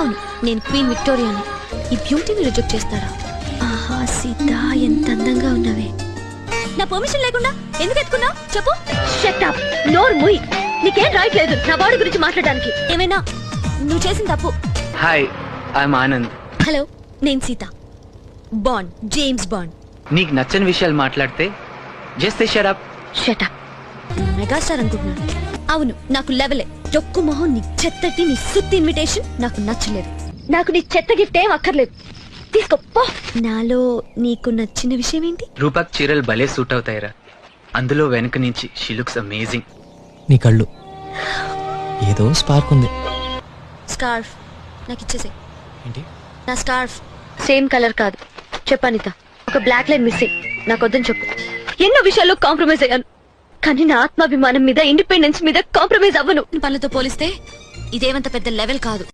అవును, నేను క్వీన్ విక్టోరియాని. ఈ బ్యూటీని రిజెక్ట్ చేస్తారా? ఆహా సీత, ఎంత అందంగా ఉన్నావే. నా పర్మిషన్ లేకుండా ఎందుకు ఎత్తుకున్నావు చెప్పు. షట్ అప్, నోరు మూయి. నీకేం రైట్ లేదు నా బాడీ గురించి మాట్లాడడానికి. ఏమైనా నువ్వు చేసిన తప్పు. Hi, I'm Anand. హలో, నేను సీత. Bond, James bond. నీకు నచ్చని విషయాలు మాట్లాడితే just shut up. Shut up. Megastar అనుకుంటున్నాను. అవును, నాకు లెవెలే. డొక్కు మొహం, నీ చెత్తటి, నీ సుత్తి ఇన్విటేషన్ నాకు నచ్చలేదు. నాకు నీ చెత్త గిఫ్ట్ ఏం అక్కర్లేదు, తీసుకో. నాలో నీకు నచ్చిన విషయం ఏంటి? రూపాక్ చీరలు భలే సూట్ అవుతాయిరా. అందులో వెనక నుంచి షీ లుక్స్ అమేజింగ్. నీ కళ్ళు ఏదో స్పార్క్ ఉంది. స్కార్ఫ్ నాకు ఇచ్చేసే. ఏంటి? నా స్కార్ఫ్ సేమ్ కలర్ కాదు. చెప్పానిత, ఒక బ్లాక్ లైన్ మిస్సింగ్. నాకు వద్దని చెప్పు. ఎన్నో విషయాల్లో కాంప్రమైజ్ అయ్యాను, కానీ నా ఆత్మాభిమానం మీద, ఇండిపెండెన్స్ మీద కాంప్రమైజ్ అవ్వను. పనులతో పోలిస్తే ఇదేమంత పెద్ద లెవెల్ కాదు.